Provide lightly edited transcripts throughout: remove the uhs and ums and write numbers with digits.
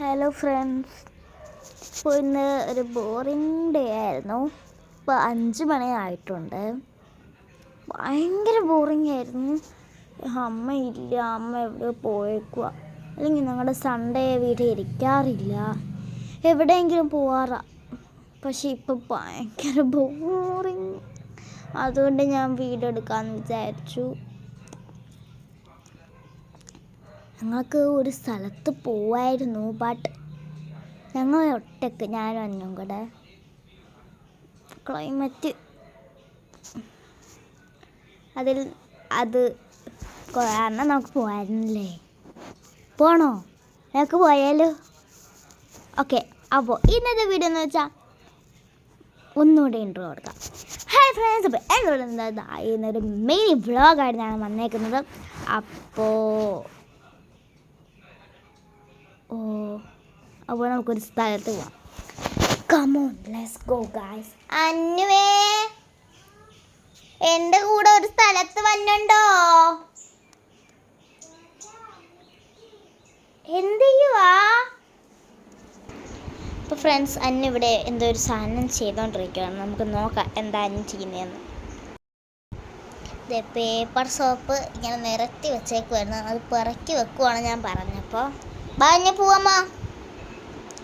Hello friends, ഇപ്പോൾ ഇന്ന് ഒരു ബോറിംഗ് ഡേ ആയിരുന്നു. ഇപ്പോൾ 5 മണിയായിട്ടുണ്ട്. ഭയങ്കര ബോറിംഗ് ആയിരുന്നു. അമ്മയില്ല, അമ്മ എവിടെ പോയേക്കുക. അല്ലെങ്കിൽ ഞങ്ങളുടെ സൺഡേ വീട്ടിൽ ഇരിക്കാറില്ല, എവിടെയെങ്കിലും പോവാറാ. പക്ഷേ ഇപ്പോൾ ഭയങ്കര ബോറിങ്. അതുകൊണ്ട് ഞാൻ വീഡിയോ എടുക്കാമെന്ന് വിചാരിച്ചു. ഞങ്ങൾക്ക് ഒരു സ്ഥലത്ത് പോവായിരുന്നു, ബട്ട് ഞങ്ങൾ ഒറ്റക്ക്, ഞാനും അന്നും കൂടെ. ക്ലൈമറ്റ് അത് കാരണം നമുക്ക് പോകായിരുന്നില്ലേ. പോണോ? ഞങ്ങൾക്ക് പോയാലോ? ഓക്കെ, അപ്പോൾ ഇന്നത്തെ വീഡിയോ എന്ന് വെച്ചാൽ ഒന്നുകൂടെ ഇൻട്രോ കൊടുക്കാം. ഹായ് ഫ്രണ്ട്സ്, അപ്പോൾ എന്നോട് ഇന്നൊരു മെയിൻ വ്ളോഗായിട്ട് ഞാൻ വന്നേക്കുന്നത്. അപ്പോൾ നമുക്കൊരു സ്ഥലത്ത് പോവാം. Come on, let's go guys. അന്നുവേ, എൻ്റെ കൂടെ ഒരു സ്ഥലത്ത് വന്നുണ്ടോ? എന്ത് ചെയ്യുവാ? അപ്പോൾ ഫ്രണ്ട്സ്, അന്നിവിടെ എന്തോ ഒരു സാധനം ചെയ്തുകൊണ്ടിരിക്കുകയാണ്. നമുക്ക് നോക്കാം എന്താ അന്നു ചെയ്യുന്നതെന്ന്. പേപ്പർ സോപ്പ് ഇങ്ങനെ നിരത്തി വെച്ചേക്കുമായിരുന്നു, അത് പിറക്കി വെക്കുവാണ് ഞാൻ പറഞ്ഞപ്പോൾ. ബാഞ്ഞ് പോവാമോ?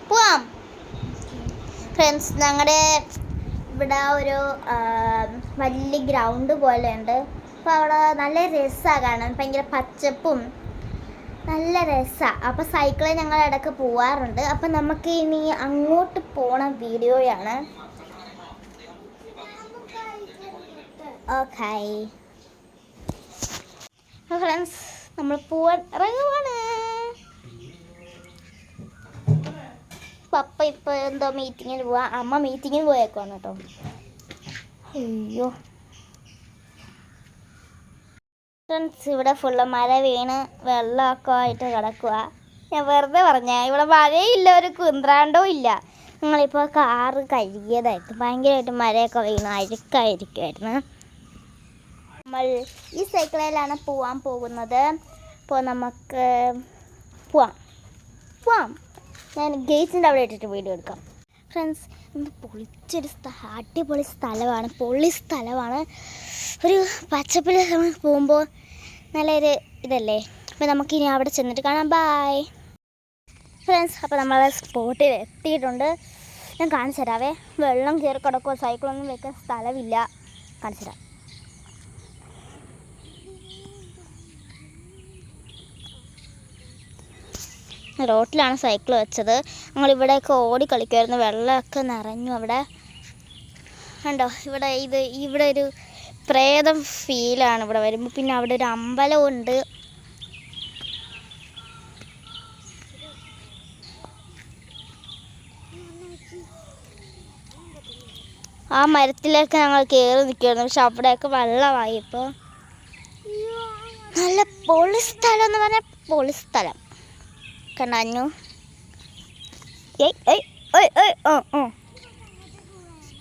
പോവാം ഫ്രണ്ട്സ്. ഞങ്ങളുടെ ഇവിടെ ഒരു വലിയ ഗ്രൗണ്ട് പോലെ ഉണ്ട്. അപ്പോൾ അവിടെ നല്ല രസമാണ് കാണാൻ, ഭയങ്കര പച്ചപ്പും നല്ല രസമാണ്. അപ്പോൾ സൈക്കിളിൽ ഞങ്ങൾ ഇടയ്ക്ക് പോവാറുണ്ട്. അപ്പം നമുക്ക് ഇനി അങ്ങോട്ട് പോണ വീഡിയോയാണ്. ഓക്കെ ഫ്രണ്ട്സ്, നമ്മൾ പോവാൻ ഇറങ്ങുവാണ്. പപ്പ ഇപ്പോൾ എന്തോ മീറ്റിങ്ങിന് പോവാ, അമ്മ മീറ്റിങ്ങിന് പോയേക്കുവാണ് കേട്ടോ. അയ്യോ ഫ്രണ്ട്സ്, ഇവിടെ ഫുള്ള് മഴ വീണ് വെള്ളമൊക്കെ ആയിട്ട് കിടക്കുക. ഞാൻ വെറുതെ പറഞ്ഞേ, ഇവിടെ മഴയില്ല, ഒരു കുന്ത്രാണ്ടവും ഇല്ല. ഞങ്ങളിപ്പോൾ കാറ് കഴുകിയതായിട്ട് ഭയങ്കരമായിട്ട് മഴയൊക്കെ വീണ് അഴുക്കായിരിക്കുമായിരുന്നു. നമ്മൾ ഈ സൈക്കിളിലാണ് പോവാൻ പോകുന്നത്. അപ്പോൾ നമുക്ക് പോവാം. ഞാൻ ഗേറ്റിൻ്റെ അവിടെ ഇട്ടിട്ട് വീഡിയോ എടുക്കാം. ഫ്രണ്ട്സ്, ഇത് പൊളിച്ചൊരു അടിപൊളി സ്ഥലമാണ്, പൊളി സ്ഥലമാണ്. ഒരു പച്ചപ്പിൽ നമ്മൾ പോകുമ്പോൾ നല്ലൊരു ഇതല്ലേ. അപ്പോൾ നമുക്കിനി അവിടെ ചെന്നിട്ട് കാണാം. Bye friends. അപ്പോൾ നമ്മൾ സ്പോട്ടിൽ എത്തിയിട്ടുണ്ട്. ഞാൻ കാണിച്ചു തരാവേ. വെള്ളം കയറി കിടക്കുക, സൈക്കിളൊന്നും വെക്കാൻ സ്ഥലമില്ല. കാണിച്ചു തരാം. റോട്ടിലാണ് സൈക്കിൾ വെച്ചത്. ഞങ്ങളിവിടെയൊക്കെ ഓടി കളിക്കുമായിരുന്നു, വെള്ളമൊക്കെ നിറഞ്ഞു അവിടെ. കണ്ടോ, ഇവിടെ ഒരു പ്രേതം ഫീലാണ് ഇവിടെ വരുമ്പോൾ. പിന്നെ അവിടെ ഒരു അമ്പലമുണ്ട്. ആ മരത്തിലൊക്കെ ഞങ്ങൾ കയറി നിൽക്കുമായിരുന്നു, പക്ഷെ അവിടെയൊക്കെ വെള്ളമായി. ഇപ്പോൾ നല്ല പൊളി സ്ഥലം എന്ന് പറഞ്ഞാൽ പൊളി സ്ഥലം. കണ്ടു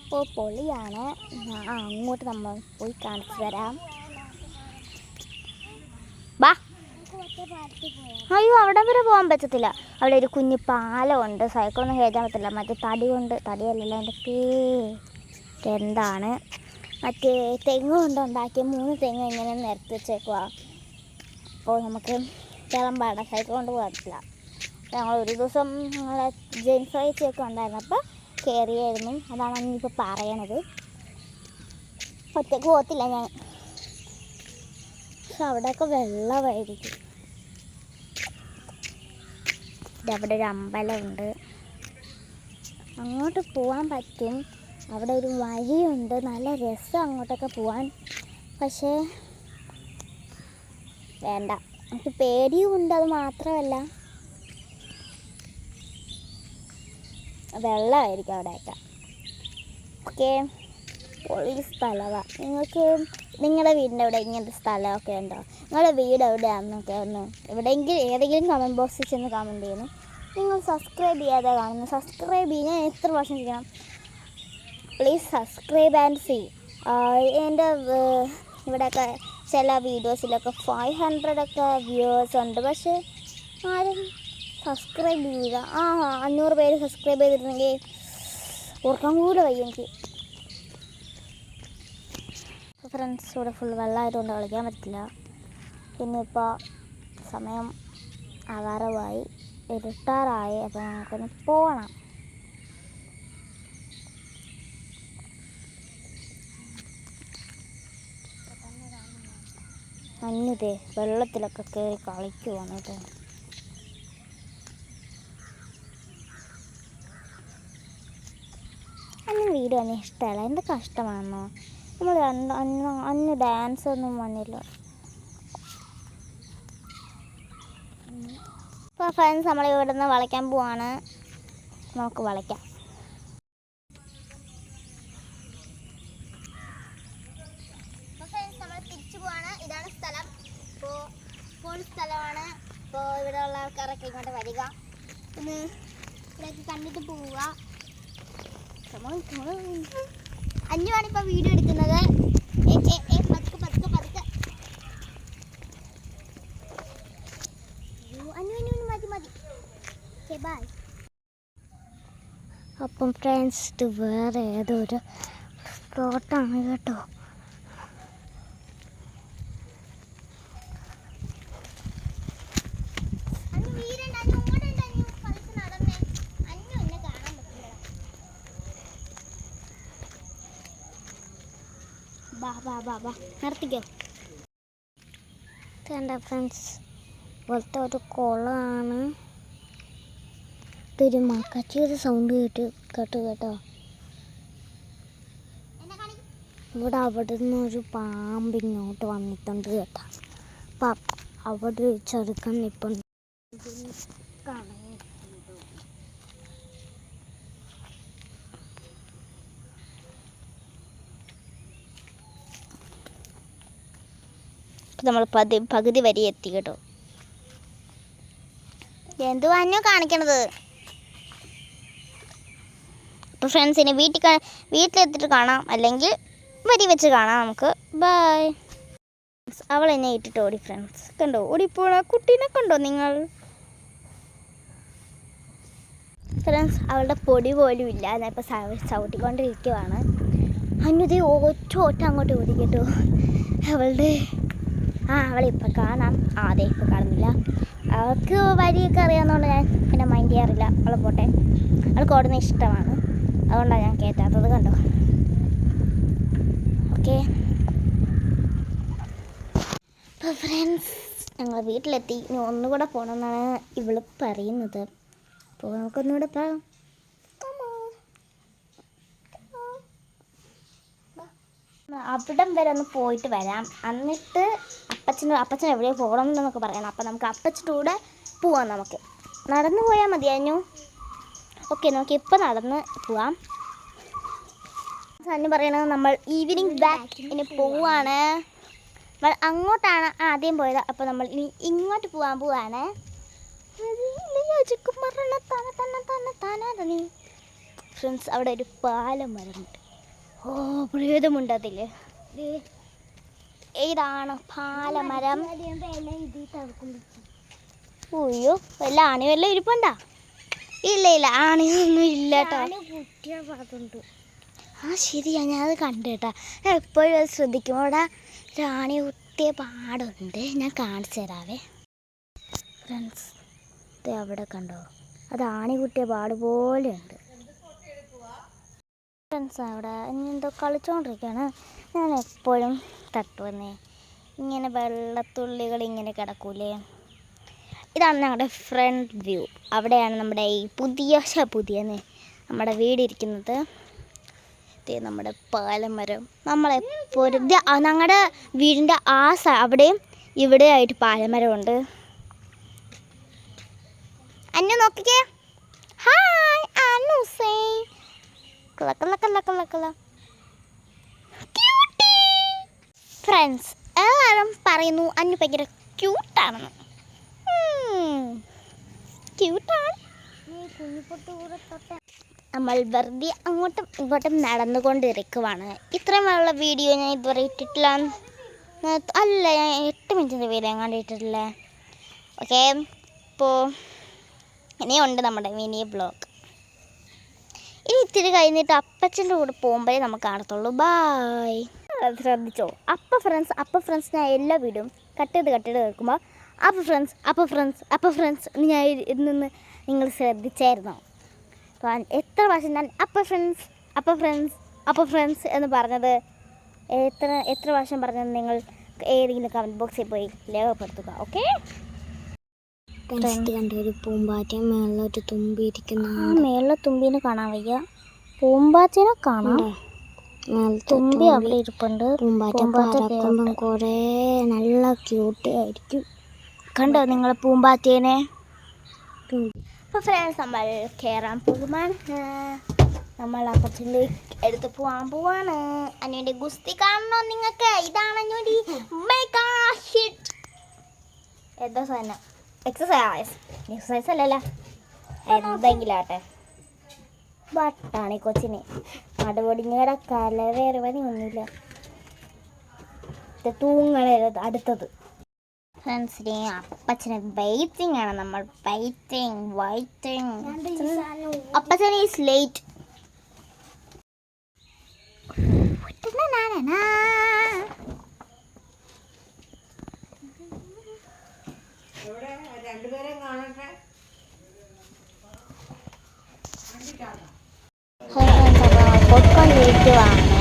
ഇപ്പോൾ പൊളിയാണ്. അങ്ങോട്ട് നമ്മൾ പോയി കാണിച്ചു തരാം. ബാ. അയ്യോ, അവിടെ വരെ പോകാൻ പറ്റത്തില്ല. അവിടെ ഒരു കുഞ്ഞു പാലമുണ്ട്, സൈക്കിളൊന്നും കയറ്റാൻ പറ്റില്ല. മറ്റേ തടിയല്ലല്ലോ എൻ്റെ എന്താണ്, മറ്റേ തെങ്ങ് കൊണ്ട് ഉണ്ടാക്കിയ 3 തെങ്ങ് ഇങ്ങനെ നിരത്തി വെച്ചേക്കുക. അപ്പോൾ നമുക്ക് കയറാൻ പാടില്ല, സൈക്കിൾ കൊണ്ട് പോകാൻ. ഞങ്ങൾ ഒരു ദിവസം ഞങ്ങളെ ജെയിൻസ് ഫ്രൈച്ചൊക്കെ ഉണ്ടായിരുന്നു, അപ്പോൾ കയറിയായിരുന്നു. അതാണ് ഇനിയിപ്പോൾ പറയണത്. ഒറ്റയ്ക്ക് പോകത്തില്ല ഞാൻ, പക്ഷെ അവിടെയൊക്കെ വെള്ളമായിരിക്കും. അവിടെ ഒരു അമ്പലമുണ്ട്, അങ്ങോട്ട് പോകാൻ പറ്റും. അവിടെ ഒരു വഴിയുണ്ട്, നല്ല രസം അങ്ങോട്ടൊക്കെ പോകാൻ. പക്ഷേ വേണ്ട, എനിക്ക് പേടിയുമുണ്ട്. അത് മാത്രമല്ല വെള്ളമായിരിക്കും അവിടെയൊക്കെ. ഓക്കെ, പൊളി സ്ഥലമാണ്. നിങ്ങളുടെ വീടിൻ്റെ അവിടെ ഇങ്ങനത്തെ സ്ഥലമൊക്കെ ഉണ്ടോ? നിങ്ങളുടെ വീട് എവിടെയാണെന്നൊക്കെ എവിടെയെങ്കിലും ഏതെങ്കിലും കമൻറ്റ് ബോക്സിൽ ചെന്ന് കമൻറ്റ് ചെയ്യുന്നു. നിങ്ങൾ സബ്സ്ക്രൈബ് ചെയ്യാതെ കാണുന്നു, സബ്സ്ക്രൈബ് ചെയ്യാൻ എത്ര പ്രാവശ്യം ചെയ്യണം? Please subscribe and see. എൻ്റെ ഇവിടെയൊക്കെ ചില വീഡിയോസിലൊക്കെ 500 വ്യൂവേഴ്സ് ഉണ്ട്, പക്ഷേ ആരും സബ്സ്ക്രൈബ് ചെയ്യുക. 500 പേര് സബ്സ്ക്രൈബ് ചെയ്തിട്ടുണ്ടെങ്കിൽ ഓർക്കാൻ കൂടെ വയ്യ എനിക്ക്. ഫ്രണ്ട്സ് ഇവിടെ ഫുൾ വെള്ളമായതുകൊണ്ട് കളിക്കാൻ പറ്റില്ല. പിന്നെ ഇപ്പോൾ സമയം ആവാറമായി, ഇരുട്ടാറായി. അപ്പോൾ നമുക്കൊന്ന് പോകണം. അന്നിതേ വെള്ളത്തിലൊക്കെ കയറി കളിക്കുവാണ് കേട്ടോ. അന്ന് വീഡിയോ ഒന്നും ഇഷ്ടമല്ല, എന്ത് കഷ്ടമാണെന്നോ. നമ്മൾ അന്ന് ഡാൻസ് ഒന്നും വന്നില്ല. ഇപ്പോൾ ഫ്രണ്ട്സ് നമ്മൾ ഇവിടെ നിന്ന് വളയ്ക്കാൻ പോവാണ്. നമുക്ക് വളയ്ക്കാം. നമ്മൾ തിരിച്ചു പോവാണ്. ഇതാണ് സ്ഥലം. ഇപ്പോൾ സ്ഥലമാണ്. ഇപ്പോൾ ഇവിടെയുള്ള ആൾക്കാരൊക്കെ ഇങ്ങോട്ട് വരിക. പിന്നെ ഇവിടേക്ക് കണ്ടിട്ട് പോവുക. അഞ്ഞുവാണ് ഇപ്പോൾ വീഡിയോ എടുക്കുന്നത്. പതുക്കെ പതുക്കെ പതുക്കെ. അഞ്ഞു മതി മതി. Okay bye. അപ്പം ഫ്രണ്ട്സ് ഇത് വേറെ ഏതൊരു സ്പോട്ടാണ് കേട്ടോ. ബാ നിർത്തിക്കോ. ഇതെൻ്റെ ഫ്രണ്ട്സ് പോലത്തെ ഒരു കുളമാണ്. ഇതൊരു മക്കച്ചിയുടെ സൗണ്ട് കേട്ടോ. ഇവിടെ അവിടെ നിന്ന് ഒരു പാമ്പ് ഇങ്ങോട്ട് വന്നിട്ടുണ്ട് കേട്ടോ. അപ്പം അവിടെ ചെറുക്കൻ നിൽപ്പുണ്ട്. നമ്മൾ പകുതി വരെ എത്തി കേട്ടോ. എന്തുവാഞ്ഞോ കാണിക്കണത്. അപ്പോൾ ഫ്രണ്ട്സിനെ വീട്ടിലെത്തിയിട്ട് കാണാം, അല്ലെങ്കിൽ വരി വെച്ച് കാണാം നമുക്ക്. ബൈ. അവൾ എന്നെ ഇട്ടിട്ട് ഓടി. ഫ്രണ്ട്സ് കണ്ടോ, ഓടിപ്പോണ കുട്ടീനെ കണ്ടോ നിങ്ങൾ? ഫ്രണ്ട്സ് അവളുടെ പൊടി പോലും ഇല്ല. ഞാനിപ്പോൾ ചവിട്ടിക്കൊണ്ടിരിക്കുവാണ്. അന്നതേ ഒറ്റ അങ്ങോട്ട് ഓടി കേട്ടോ. അവളിപ്പോൾ കാണാം. അതെ ഇപ്പോൾ കാണുന്നില്ല. അവൾക്ക് വരിയൊക്കെ അറിയാവുന്നതുകൊണ്ട് ഞാൻ പിന്നെ മൈൻഡ് ചെയ്യാറില്ല. അവൾ പോട്ടെ. അവൾക്ക് ഓടുന്ന ഇഷ്ടമാണ്, അതുകൊണ്ടാണ് ഞാൻ കയറ്റാത്തത്. കണ്ടോ. ഓക്കെ. അപ്പോൾ ഫ്രണ്ട്സ് ഞങ്ങൾ വീട്ടിലെത്തി. ഇനി ഒന്നുകൂടെ പോകണമെന്നാണ് ഇവൾ പറയുന്നത്. അപ്പോൾ നമുക്കൊന്നുകൂടെ പോകാം. അവിടം വരെ ഒന്ന് പോയിട്ട് വരാം. എന്നിട്ട് അപ്പച്ചൻ എവിടെയോ പോകണം എന്നൊക്കെ പറയണം. അപ്പം നമുക്ക് അപ്പച്ചൻ്റെ കൂടെ പോവാം. നമുക്ക് നടന്നു പോയാൽ മതിയാഞ്ഞു. ഓക്കെ, നമുക്ക് ഇപ്പം നടന്ന് പോവാം. സണ്ണി പറയണത് നമ്മൾ ഈവനിങ് ബാക്ക് ഇനി പോവാണ്. നമ്മൾ അങ്ങോട്ടാണ് ആദ്യം പോയത്. അപ്പോൾ നമ്മൾ ഇനി ഇങ്ങോട്ട് പോവാണ്. ഫ്രണ്ട്സ് അവിടെ ഒരു പാലമരമുണ്ട്. പ്രേതമുണ്ട് അതിൽ. ഏതാണ് പാലമരം? അയ്യോ, വല്ല ആണി വല്ല ഇരിപ്പുണ്ടാ? ഇല്ല ആണിയൊന്നും ഇല്ല കേട്ടോ. ശരിയാ, ഞാനത് കണ്ടു കേട്ടോ. ഞാൻ എപ്പോഴും അത് ശ്രദ്ധിക്കും. അവിടെ രാണി കുത്തിയ പാടുണ്ട്. ഞാൻ കാണിച്ചു തരാവേ. ഫ്രണ്ട്സ് ഇത് അവിടെ കണ്ടോ, അത് ആണി കുത്തിയ പാട് പോലെയുണ്ട്. ഫ്രണ്ട്സ് അവിടെ എന്തോ കളിച്ചുകൊണ്ടിരിക്കുകയാണ്. ഞാൻ എപ്പോഴും തട്ടുവന്നേ ഇങ്ങനെ വെള്ളത്തുള്ളികൾ ഇങ്ങനെ കിടക്കൂലേ. ഇതാണ് ഞങ്ങളുടെ ഫ്രണ്ട് വ്യൂ. അവിടെയാണ് നമ്മുടെ ഈ പുതിയ നമ്മുടെ വീടിരിക്കുന്നത്. ഇതേ നമ്മുടെ പാലമരം. നമ്മളെപ്പോഴും ഞങ്ങളുടെ വീടിൻ്റെ അവിടെയും ഇവിടെയായിട്ട് പാലമരമുണ്ട്. അന്നു നോക്കിക്കേ. ഹായ് അന്നു സേ ഫ്രണ്ട്സ് എല്ലാവരും പറയുന്നു അന്നു ഭയങ്കര ക്യൂട്ടാണെന്ന്. ക്യൂട്ടാണ്. നമ്മൾ വെറുതെ അങ്ങോട്ടും ഇങ്ങോട്ടും നടന്നുകൊണ്ടിരിക്കുവാണ്. ഇത്രയുമുള്ള വീഡിയോ ഞാൻ ഇതുവരെ ഇട്ടിട്ടില്ല. അല്ല, ഞാൻ 8 മിനിറ്റിൻ്റെ വീഡിയോ എങ്ങാണ്ട് ഇട്ടിട്ടില്ലേ. ഓക്കെ, ഇപ്പോൾ ഇനിയുണ്ട് നമ്മുടെ മിനി ബ്ലോഗ്. ഇനി ഇത്തിരി കഴിഞ്ഞിട്ട് അപ്പച്ചൻ്റെ കൂടെ പോകുമ്പോഴേ നമുക്ക് കാണത്തുള്ളൂ. ബായ്. ശ്രദ്ധിച്ചോ? അപ്പോൾ ഫ്രണ്ട്സ് ഞാൻ എല്ലാ വീഡിയോയും കട്ട് ചെയ്ത് കേൾക്കുമ്പോൾ അപ്പോൾ ഫ്രണ്ട്സ് എന്ന് ഞാൻ നിന്ന് നിങ്ങൾ ശ്രദ്ധിച്ചായിരുന്നോ? എത്ര പ്രാവശ്യം ഞാൻ അപ്പോൾ ഫ്രണ്ട്സ് എന്ന് പറഞ്ഞത് എത്ര പ്രാവശ്യം പറഞ്ഞത് നിങ്ങൾ ഏതെങ്കിലും കമൻറ്റ് ബോക്സിൽ പോയി രേഖപ്പെടുത്തുക. ഓക്കെ. കണ്ട ഒരു പൂമ്പാറ്റയും മേളിലൊരു തുമ്പി ഇരിക്കുന്ന മേളിലെ തുമ്പീനെ കാണാൻ വയ്യ, പൂമ്പാറ്റേനെ കാണാം. തുമ്പി അവിടെ ഇരിപ്പുണ്ട്. പൂമ്പാറ്റ കുറേ നല്ല ക്യൂട്ട് ആയിരിക്കും. കണ്ടോ നിങ്ങൾ പൂമ്പാറ്റേനെ? അപ്പോൾ ഫ്രണ്ട്സ് നമ്മൾ കയറാൻ പോകുമാണ്. നമ്മൾ അപ്പച്ചനിലേക്ക് എടുത്ത് പോവാണ്. അനുവിൻ്റെ ഗുസ്തി കാണണോ നിങ്ങൾക്ക്? ഇതാണ് അനുവിൻ്റെ മെഗാ ഹിറ്റ്. എന്താ സാധനം? എക്സസൈസ് അല്ലല്ലോ, എന്തെങ്കിലും ആട്ടെ. ബട്ടാണി കൊച്ചിന് അടുപൊടിഞ്ഞ കല വേറെ പണിയൊന്നുമില്ല. തൂങ്ങണത് അടുത്തത്. ഫ്രണ്ട്സിനെ അപ്പച്ചന് വെയിറ്റിംഗ് ആണ്. നമ്മൾ വെയിറ്റിംഗ്. അപ്പച്ചൻ ഈസ് ലേറ്റ്. പൊയ്ക്കൊണ്ടിരിക്കുവാണ്.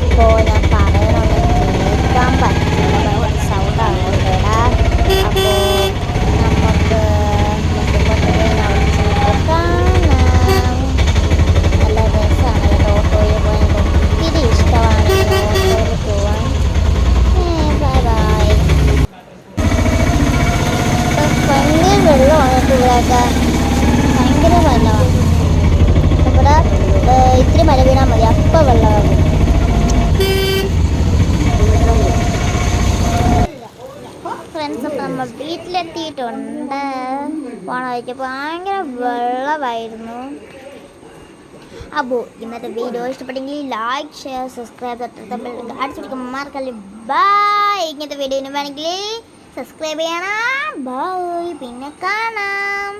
ഇപ്പോൾ ഞാൻ പറയുന്നത് കേൾക്കാൻ പറ്റുന്ന സൗണ്ട് ആണോടാ. അപ്പോൾ നമുക്ക് കാണാം. നല്ല രസമാണ് കേട്ടോ. ഓട്ടോയിൽ പോയാൽ ഒത്തിരി ഇഷ്ടമാണ് ഓട്ടോയിൽ പോവാൻ. Bye bye. ഭയങ്കര വെള്ളമാണ് ഇവിടെയൊക്കെ, ഭയങ്കര വെള്ളമാണ് ഇവിടെ. ഇത്തിരി മഴ വീണാൽ മതി, അപ്പം വെള്ളമാകും. ഫ്രണ്ട്സ്, അപ്പം നമ്മൾ വീട്ടിലെത്തിയിട്ടുണ്ട്. പോണ വഴിക്കപ്പോൾ ഭയങ്കര വെള്ളമായിരുന്നു. അപ്പോൾ ഇന്നത്തെ വീഡിയോ ഇഷ്ടപ്പെട്ടെങ്കിൽ ലൈക്ക്, ഷെയർ, സബ്സ്ക്രൈബ് അടിച്ചു പിടിക്കുമ്പോൾ മാർക്കല്ലേ. ബൈ. ഇങ്ങനത്തെ വീഡിയോന് വേണമെങ്കിൽ സബ്സ്ക്രൈബ് ചെയ്യണം. ബൈ. പിന്നെ കാണാം.